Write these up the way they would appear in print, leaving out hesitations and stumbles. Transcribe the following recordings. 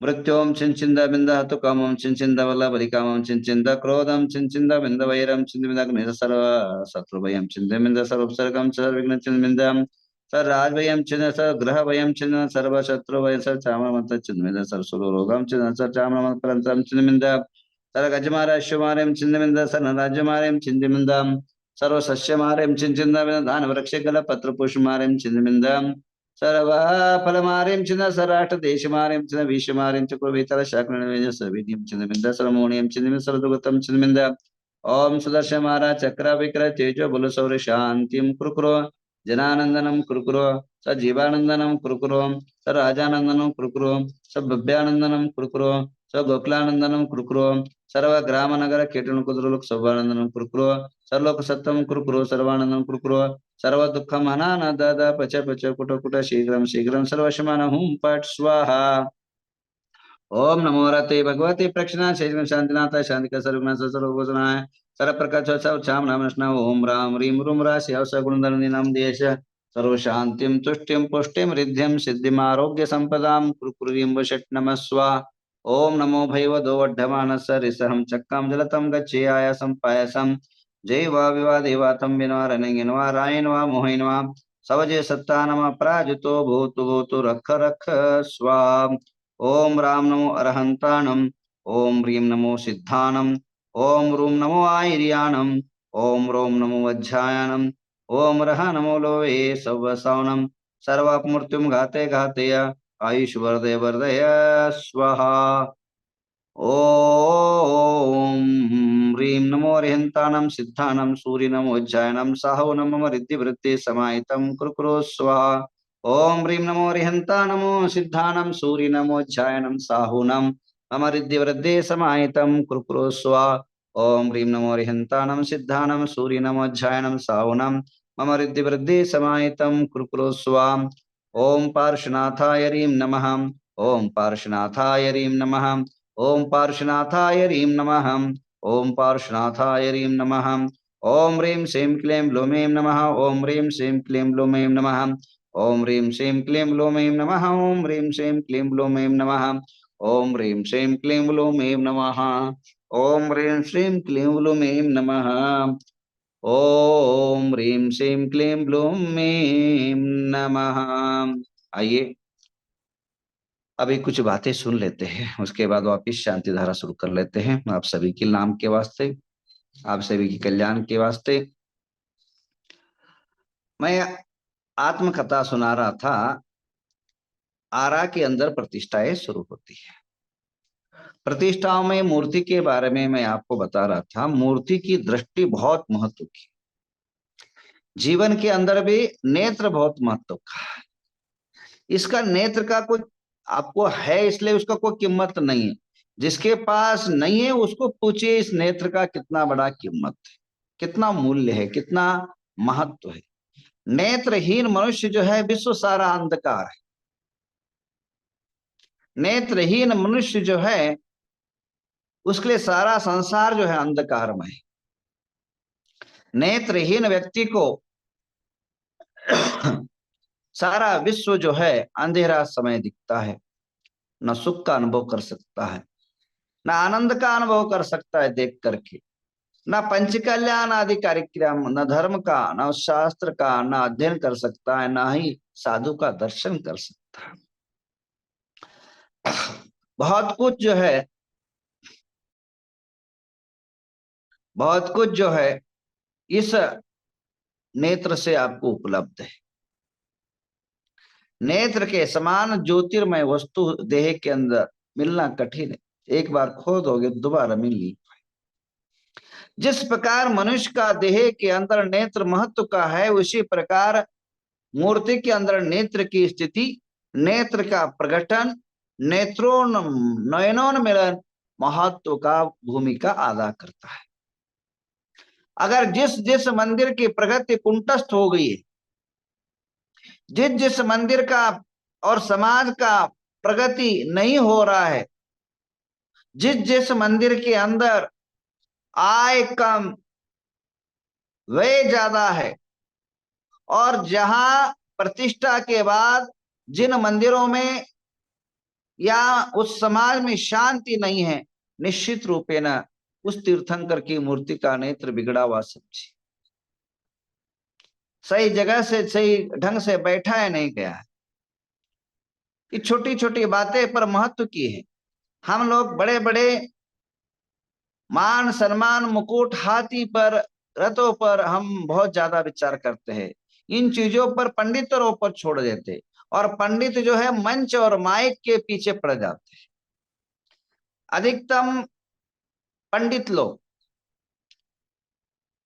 मृत्यों चिंचिंद बिंद हतु कामं चिंचिंद वल्लभरिकामं चिंचिंद क्रोधं चिंचिंद बिंद वैरं चिंचिंद अग्नि सर्व शत्रुभयं चिंचिंद सर्वोपसर्गं सर्वविघ्नं चिंचिंद सर राजभयं चिंचिंद सर ग्रहभयं चिंचिंद सर्व शत्रुभयं सर चामरमंत चिंचिंद सर सुरोगं चिंचिंद सर चामरमंत्रं चिंचिंद सर गजमार शिवमार्यं चिंचिंद सर नराज्यमार्यं चिंचिंद सर्व सस्यमार्यं चिंचिंद दान वृक्षगल पत्र पुष्पमार्यं चिंचिंद सर्व फलमार्यं चिन्ह सराठ देशमार्यं चिन्ह विषमार्यं च कुर्वीतल शाकरणवेज सर्वेद्यं चिन्ह बिंद सर्वमोणियं चिन्ह सर्वदुगतं चिन्ह बिंद ओम सुदर्शन महाराज चक्र विक्रय तेजो बल सौर्य शांतिं कुरुकुरो जनानंदनम कुरुकुरो स जीवानंदनम कुरुकुरो स राजानंदनम कुरुकुरो स भव्यानंदनम कुरुकुरो स गोकुलानंदनम कुरुकुरो सर्व ग्राम नगर कीर्तन कुद्रुलोक सर्वानंदनम कुरुकुरो सर्वलोक सत्यम कुरुकुरो सर्वानंदनम कुरुकुरो सर्व दुःखम अनानद पच पच कुट कुट शीघ्रम शीघ्रम सर्वशमान हुम पट स्वाहा ओम नमो रते भगवते प्रक्षणा शेषम शांतिनाथ शांति का सर्वनाश सर्वभूषणाय सर्व प्रकाश सब छाम नाम नष्ण ओम राम रीम रूम राशि अवस गुणधर्मि नाम देश सर्व शांतिम तुष्टिम पुष्टिम रिद्धिम सिद्धिम आरोग्य संपदाम कुरुकुरीम वषट नमः स्वा ओम नमो भैव दो वड्ढमानस रिसहम चक्कम जलतम गच्छे आयासम पायसम जय वा विवा देवातम बिनवा रनेंगिन वा रायन वा मोहिन वा सवजे सत्ता नम पराजितो भूतु भूतु रख रख स्वा ओम राम नमो अरहंताणम ओम ह्रीं नमो सिद्धानम ओम रूम नमो आयर्याणम ओम रोम नमो वज्रायणम ओम रह नमो लोवे सवसावनम सर्वापमृत्युम घाते घातेय आयुष वर्धय वर्धय स्वाहा ओम ह्रीं नमो अरिहंताणम सिद्धानम सूर्य नमो वज्रायणम साहो नमो रिद्धि वृत्ति समाहितम कुरुकुरो स्वाहा ओम ह्रीं नमो अरिहंता नमो सिद्धानम सूर्य नमो ध्यानम साहूनम मम रिद्धि वृद्धि समाहितम कुरुकुरो स्वा ओम ह्रीं नमो अरिहंता नम सिद्धानम सूर्य नमो ध्यानम साहूनम मम रिद्धि वृद्धि समाहितम कुरुकुरो स्वा ओम पार्श्वनाथाय ह्रीं नमः ओम पार्श्वनाथाय ह्रीं नमः ओम पार्श्वनाथाय ह्रीं नमः ओम पार्श्वनाथाय ह्रीं नमः ओम ह्रीं श्रीं क्लीं ब्लूं ऐं नमः ओम ह्रीं श्रीं क्लीं ब्लूं ऐं नमः ओम ह्रीं श्रीं क्लीं ब्लूं ऐं नमः ओम ह्रीं श्रीं क्लीं ब्लूं ऐं नमः ओम ह्रीं श्रीं क्लीं ब्लूं ऐं नमः ओम ह्रीं श्रीं क्लीं ब्लूं ऐं नमः ओम ह्रीं श्रीं क्लीं ब्लूं ऐं नमः। आइए अभी कुछ बातें सुन लेते हैं, उसके बाद वापिस शांति धारा शुरू कर लेते हैं। आप सभी के नाम के वास्ते, आप सभी के कल्याण के वास्ते मैं आत्मकथा सुना रहा था। आरा के अंदर प्रतिष्ठाएं शुरू होती है। प्रतिष्ठाओं में मूर्ति के बारे में मैं आपको बता रहा था। मूर्ति की दृष्टि बहुत महत्व की, जीवन के अंदर भी नेत्र बहुत महत्व का है। इसका नेत्र का कुछ आपको है इसलिए उसका कोई कीमत नहीं है। जिसके पास नहीं है उसको पूछिए इस नेत्र का कितना बड़ा कीमत है, कितना मूल्य है, कितना महत्व है। नेत्रहीन मनुष्य जो है विश्व सारा अंधकार है। नेत्रहीन मनुष्य जो है उसके लिए सारा संसार जो है अंधकारमय है। नेत्रहीन व्यक्ति को सारा विश्व जो है अंधेरा समय दिखता है। न सुख का अनुभव कर सकता है, न आनंद का अनुभव कर सकता है देख करके, न पंच कल्याण आदि कार्यक्रम, न धर्म का, न शास्त्र का, न अध्ययन कर सकता है, न ही साधु का दर्शन कर सकता है। बहुत कुछ जो है, बहुत कुछ जो है इस नेत्र से आपको उपलब्ध है। नेत्र के समान ज्योतिर्मय वस्तु देह के अंदर मिलना कठिन है। एक बार खो दोगे दोबारा मिल नहीं पाए। जिस प्रकार मनुष्य का देह के अंदर नेत्र महत्व का है, उसी प्रकार मूर्ति के अंदर नेत्र की स्थिति, नेत्र का प्रकटन, नयनोन्मिलन महत्व का भूमिका अदा करता है। अगर जिस जिस मंदिर की प्रगति कुंठस्थ हो गई है, जिस जिस मंदिर का और समाज का प्रगति नहीं हो रहा है, जिस जिस मंदिर के अंदर आय कम व्यय ज्यादा है, और जहां प्रतिष्ठा के बाद जिन मंदिरों में या उस समाज में शांति नहीं है, निश्चित रूपेण उस तीर्थंकर की मूर्ति का नेत्र बिगड़ा हुआ समझिए, सही जगह से सही ढंग से बैठा है नहीं गया है। ये छोटी छोटी बातें पर महत्व की है। हम लोग बड़े बड़े मान सम्मान मुकुट हाथी पर रथों पर हम बहुत ज्यादा विचार करते हैं, इन चीजों पर पंडितों पर छोड़ देते, और पंडित जो है मंच और माइक के पीछे पड़ जाते हैं। अधिकतम पंडित लोग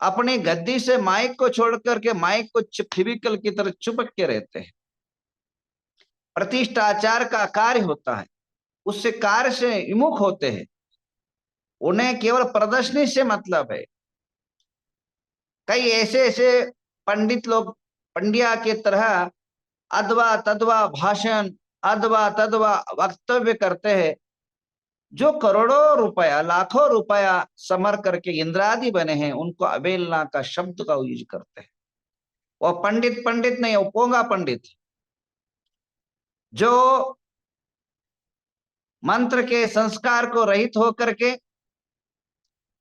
अपनी गद्दी से माइक को छोड़ करके माइक को फेविकल की तरह चिपक के रहते हैं। प्रतिष्ठाचार का कार्य होता है, उससे कार्य से विमुख होते हैं, उन्हें केवल प्रदर्शनी से मतलब है। कई ऐसे ऐसे पंडित लोग पंड्या के तरह अथवा तद्वा भाषण अथवा तद्वा वक्तव्य करते हैं, जो करोड़ों रुपया लाखों रुपया समर करके इंद्रादि बने हैं, उनको अवेलना का शब्द का यूज करते हैं। वो पंडित पंडित नहीं, वो पोंगा पंडित, जो मंत्र के संस्कार को रहित होकर के,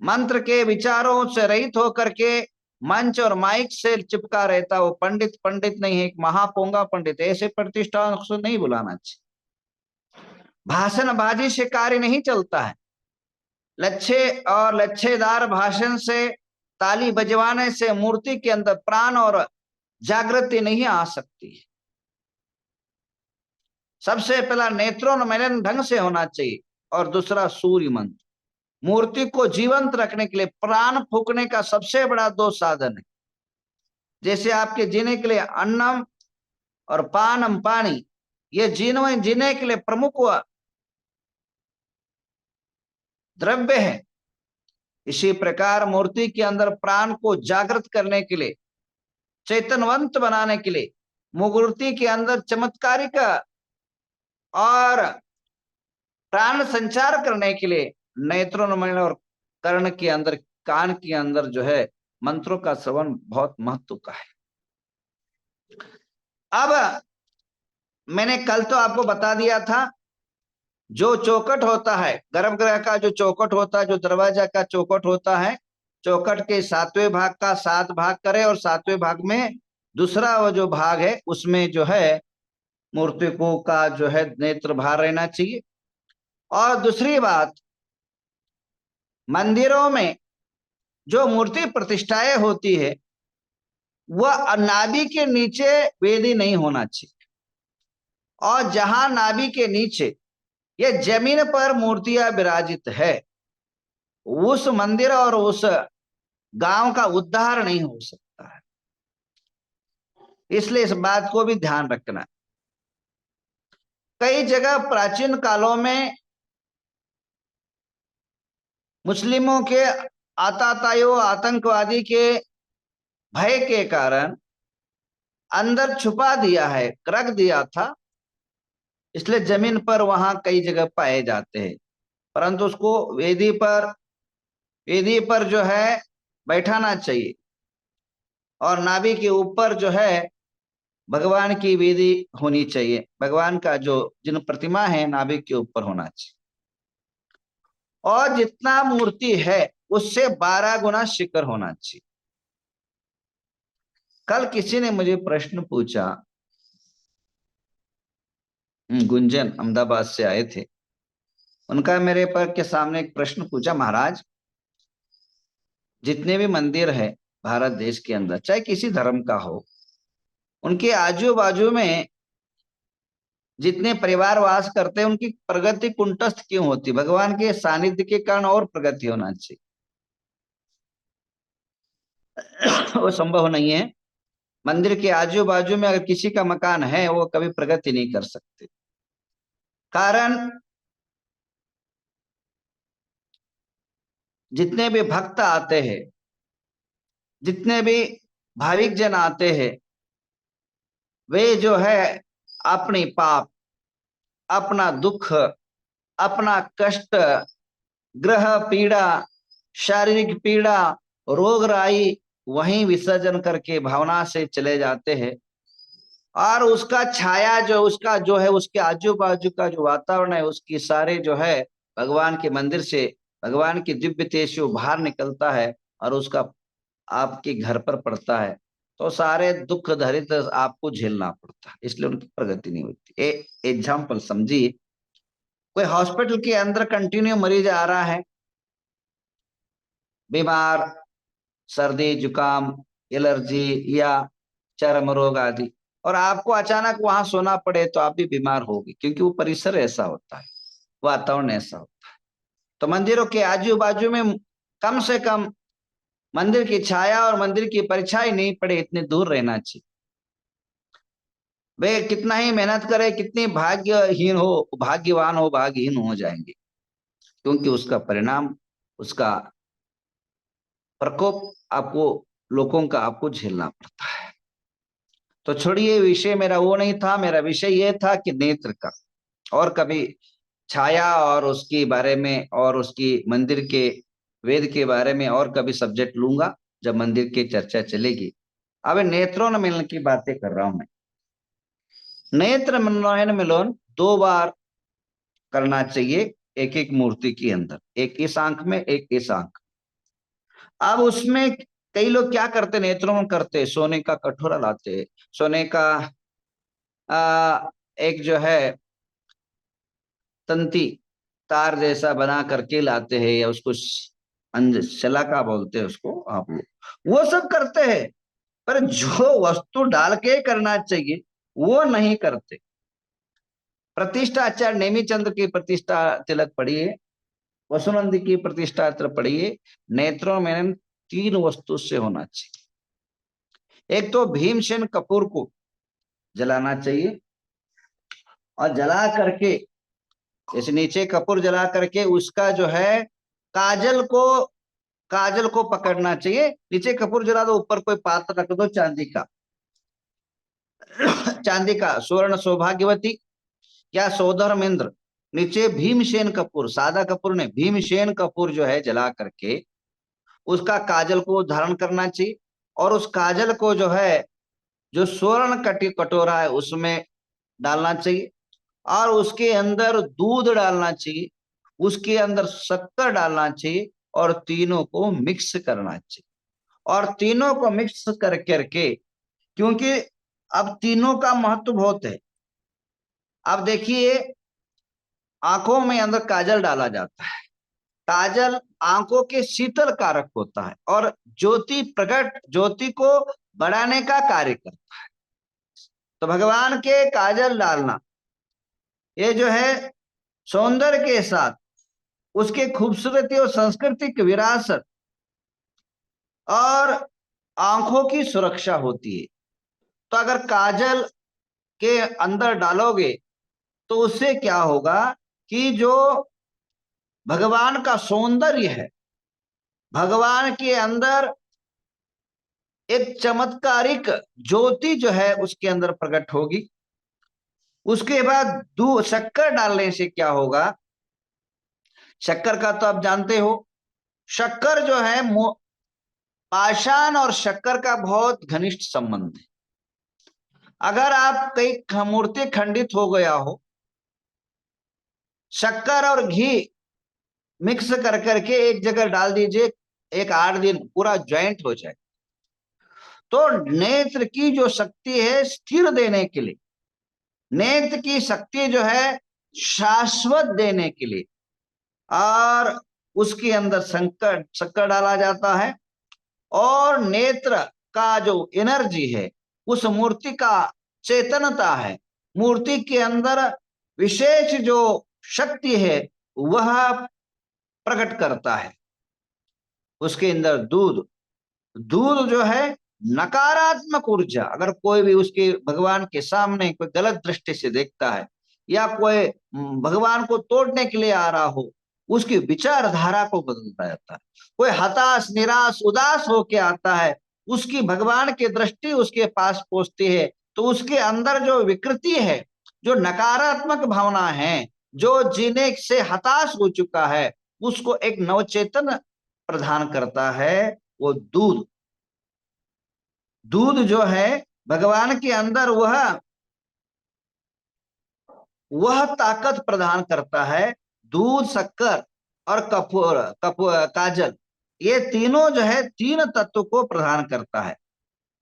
मंत्र के विचारों से रहित होकर के मंच और माइक से चिपका रहता, वो पंडित पंडित नहीं है, एक महापोंगा पंडित। ऐसे प्रतिष्ठान को नहीं बुलाना चाहिए। भाषणबाजी से कार्य नहीं चलता है। लच्छे और लच्छेदार भाषण से, ताली बजवाने से मूर्ति के अंदर प्राण और जागृति नहीं आ सकती है। सबसे पहला नेत्रोन्मीलन ढंग से होना चाहिए, और दूसरा सूर्य मंत्र। मूर्ति को जीवंत रखने के लिए प्राण फूकने का सबसे बड़ा दो साधन है। जैसे आपके जीने के लिए अन्नम और पानम पानी, ये जीने के लिए प्रमुख द्रव्य है। इसी प्रकार मूर्ति के अंदर प्राण को जागृत करने के लिए, चैतन्यवंत बनाने के लिए, मूर्ति के अंदर चमत्कारिक और प्राण संचार करने के लिए नेत्रोन्मीलन और कर्ण के अंदर, कान के अंदर जो है मंत्रों का श्रवण बहुत महत्व का है। अब मैंने कल तो आपको बता दिया था, जो चौखट होता है गर्भगृह का, जो चौखट होता है, जो दरवाजा का चौखट होता है, चौखट के 7वें भाग का 7 भाग करे, और 7वें भाग में दूसरा वो जो भाग है उसमें जो है मूर्ति को का जो है नेत्र बाहर रहना चाहिए। और दूसरी बात, मंदिरों में जो मूर्ति प्रतिष्ठाएं होती है वह नाभि के नीचे वेदी नहीं होना चाहिए, और जहां नाभि के नीचे ये जमीन पर मूर्तियां विराजित है, उस मंदिर और उस गांव का उद्धार नहीं हो सकता है। इसलिए इस बात को भी ध्यान रखना। कई जगह प्राचीन कालों में मुस्लिमों के आतताइयों आतंकवादी के भय के कारण अंदर छुपा दिया है, रख दिया था, इसलिए जमीन पर वहां कई जगह पाए जाते हैं। परंतु उसको वेदी पर जो है बैठाना चाहिए, और नाभि के ऊपर जो है भगवान की वेदी होनी चाहिए। भगवान का जो जिन प्रतिमा है नाभि के ऊपर होना चाहिए, और जितना मूर्ति है उससे 12 गुना शिखर होना चाहिए। कल किसी ने मुझे प्रश्न पूछा, गुंजन अहमदाबाद से आए थे, उनका मेरे पर के सामने एक प्रश्न पूछा, महाराज जितने भी मंदिर है भारत देश के अंदर, चाहे किसी धर्म का हो, उनके आजू बाजू में जितने परिवार वास करते हैं उनकी प्रगति कुंठस्थ क्यों होती? भगवान के सानिध्य के कारण और प्रगति होना चाहिए। वो संभव नहीं है। मंदिर के आजू बाजू में अगर किसी का मकान है वो कभी प्रगति नहीं कर सकते। कारण जितने भी भक्त आते हैं, जितने भी भाविक जन आते हैं, वे जो है अपनी पाप, अपना दुख, अपना कष्ट, ग्रह पीड़ा, शारीरिक पीड़ा, रोग राई वहीं विसर्जन करके भावना से चले जाते हैं, और उसका छाया जो उसका जो है, उसके आजू बाजू का जो वातावरण है, उसकी सारे जो है भगवान के मंदिर से भगवान की दिव्य तेज से बाहर निकलता है और उसका आपके घर पर पड़ता है, तो सारे दुख दरिद्र आपको झेलना पड़ता है, इसलिए उनकी प्रगति नहीं होती। एग्जाम्पल समझिए, कोई हॉस्पिटल के अंदर कंटिन्यू मरीज आ रहा है, बीमार, सर्दी जुकाम, एलर्जी या चर्म रोग आदि, और आपको अचानक वहां सोना पड़े तो आप भी बीमार होगी, क्योंकि वो परिसर ऐसा होता है, वातावरण ऐसा होता है। तो मंदिरों के आजू बाजू में कम से कम मंदिर की छाया और मंदिर की परछाई नहीं पड़े, इतने दूर रहना चाहिए। वे कितना ही मेहनत करे, कितनी भाग्यहीन हो, भाग्यवान हो, भाग्यहीन हो जाएंगे, क्योंकि उसका परिणाम, उसका प्रकोप आपको, लोगों का आपको झेलना पड़ता है। तो छोड़िए, विषय मेरा वो नहीं था, मेरा विषय ये था कि नेत्र का, और कभी छाया और उसके बारे में और उसकी मंदिर के वेद के बारे में और कभी सब्जेक्ट लूंगा जब मंदिर की चर्चा चलेगी। अब नेत्रों न मिलन की बातें कर रहा हूं मैं। नेत्र नयन मिलन 2 बार करना चाहिए एक एक मूर्ति के अंदर, एक इस आंख में, एक इस आंख। अब उसमें कई लोग क्या करते, नेत्रों में करते, सोने का कटोरा लाते, सोने का एक जो है तंती तार जैसा बना करके लाते हैं, या उसको शलाका बोलते हैं उसको आप लोग, वो सब करते हैं। पर जो वस्तु डाल के करना चाहिए वो नहीं करते। प्रतिष्ठा आचार्य नेमीचंद्र की प्रतिष्ठा तिलक पढ़िए, वसुनंदी की प्रतिष्ठा तिलक पढ़िए, नेत्रों में 3 वस्तु से होना चाहिए। एक तो भीमसेन कपूर को जलाना चाहिए, और जला करके, जैसे नीचे कपूर जला करके उसका जो है काजल को पकड़ना चाहिए। नीचे कपूर जला दो, ऊपर कोई पात्र रख दो चांदी का, चांदी का, स्वर्ण सौभाग्यवती या सौधर्मेंद्र। नीचे भीमसेन कपूर, सादा कपूर ने, भीमसेन कपूर जो है जला करके उसका काजल को धारण करना चाहिए। और उस काजल को जो है, जो स्वर्ण कटोरा है उसमें डालना चाहिए, और उसके अंदर दूध डालना चाहिए, उसके अंदर शक्कर डालना चाहिए, और तीनों को मिक्स करना चाहिए। और तीनों को मिक्स कर करके, क्योंकि अब तीनों का महत्व बहुत है। अब देखिए, आंखों में अंदर काजल डाला जाता है, काजल आंखों के शीतल कारक होता है और ज्योति को बढ़ाने का कार्य करता है। तो भगवान के काजल डालना, ये जो है सौंदर्य के साथ उसके खूबसूरती और सांस्कृतिक विरासत और आंखों की सुरक्षा होती है। तो अगर काजल के अंदर डालोगे तो उससे क्या होगा कि जो भगवान का सौंदर्य है, भगवान के अंदर एक चमत्कारिक ज्योति जो है उसके अंदर प्रकट होगी। उसके बाद दूध शक्कर डालने से क्या होगा, शक्कर का तो आप जानते हो, शक्कर जो है पाषाण और शक्कर का बहुत घनिष्ठ संबंध है। अगर आप कई मूर्ति खंडित हो गया हो, शक्कर और घी मिक्स कर करके एक जगह डाल दीजिए, एक 8 दिन पूरा ज्वाइंट हो जाए। तो नेत्र की जो शक्ति है स्थिर देने के लिए, नेत्र की शक्ति जो है शाश्वत देने के लिए, और उसके अंदर शक्कर डाला जाता है। और नेत्र का जो एनर्जी है, उस मूर्ति का चेतनता है, मूर्ति के अंदर विशेष जो शक्ति है वह प्रकट करता है। उसके अंदर दूध, दूध जो है नकारात्मक ऊर्जा, अगर कोई भी उसके भगवान के सामने कोई गलत दृष्टि से देखता है, या कोई भगवान को तोड़ने के लिए आ रहा हो, उसकी विचारधारा को बदलता जाता है। कोई हताश, निराश, उदास होके आता है, उसकी भगवान की दृष्टि उसके पास पहुंचती है, तो उसके अंदर जो विकृति है, जो नकारात्मक भावना है, जो जीने से हताश हो चुका है, उसको एक नवचेतन प्रदान करता है वो दूध। दूध जो है भगवान के अंदर वह वह ताकत प्रदान करता है। दूध, शक्कर और कपूर काजल, ये तीनों जो है तीन तत्व को प्रदान करता है।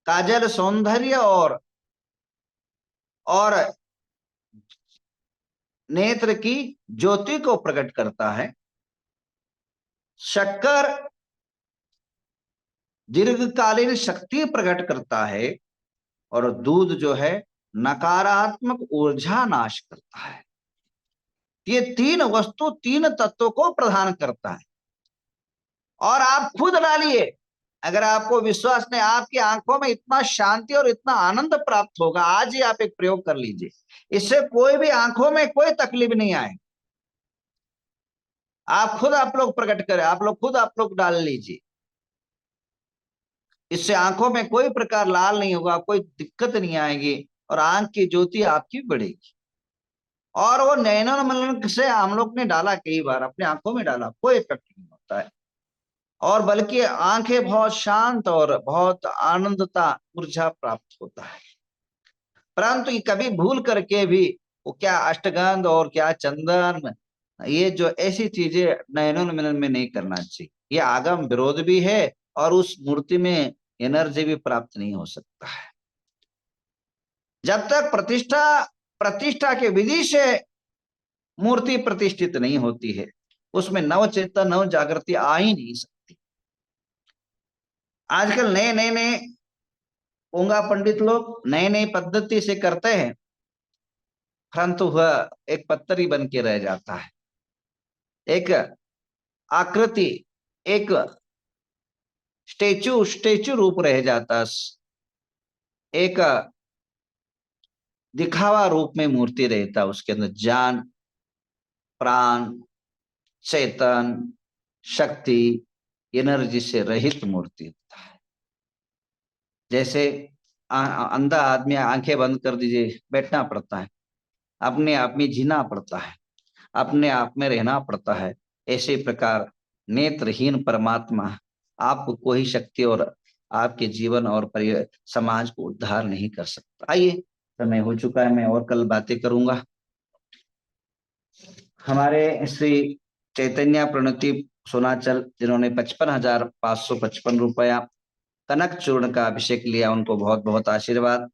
काजल सौंदर्य और नेत्र की ज्योति को प्रकट करता है। शक्कर दीर्घकालीन शक्ति प्रकट करता है। और दूध जो है नकारात्मक ऊर्जा नाश करता है। ये तीन वस्तु तीन तत्वों को प्रदान करता है। और आप खुद डालिए, अगर आपको विश्वास नहीं, आपकी आंखों में इतना शांति और इतना आनंद प्राप्त होगा। आज ही आप एक प्रयोग कर लीजिए, इससे कोई भी आंखों में कोई तकलीफ नहीं आए। आप लोग प्रकट करें, आप लोग डाल लीजिए। इससे आंखों में कोई प्रकार लाल नहीं होगा, कोई दिक्कत नहीं आएगी और आंख की ज्योति आपकी बढ़ेगी। और वो नैनोन्मिलन से हम लोग ने डाला, कई बार अपने आंखों में डाला, कोई इफेक्ट नहीं होता है। और बल्कि आंखें बहुत शांत और बहुत आनंदता ऊर्जा प्राप्त होता है। परंतु ये कभी भूल करके भी वो क्या अष्टगंध और क्या चंदन, ये जो ऐसी चीजें नयनोन्मिलन में नहीं करना चाहिए। ये आगम विरोध भी है और उस मूर्ति में एनर्जी भी प्राप्त नहीं हो सकता है। जब तक प्रतिष्ठा के विधि से मूर्ति प्रतिष्ठित नहीं होती है, उसमें नव चेतन नव जागृति आ ही नहीं सकती। आजकल नए नए नए ओंगा पंडित लोग नए नए पद्धति से करते हैं, परंतु वह एक पत्थर ही बन के रह जाता है। एक आकृति, एक स्टेचू रूप रह जाता है। एक दिखावा रूप में मूर्ति रहता है, उसके अंदर जान, प्राण, चेतन, शक्ति, एनर्जी से रहित मूर्ति होता है। जैसे अंधा आदमी आंखें बंद कर दीजिए, बैठना पड़ता है, अपने आप में जीना पड़ता है, अपने आप में रहना पड़ता है। ऐसे प्रकार नेत्रहीन परमात्मा आपको कोई शक्ति और आपके जीवन और समाज को उद्धार नहीं कर सकता। आइए, समय हो चुका है, मैं और कल बातें करूंगा। हमारे श्री चैतन्य प्रणति सोनाचल, जिन्होंने 55,555 रुपया कनक चूर्ण का अभिषेक लिया, उनको बहुत बहुत आशीर्वाद।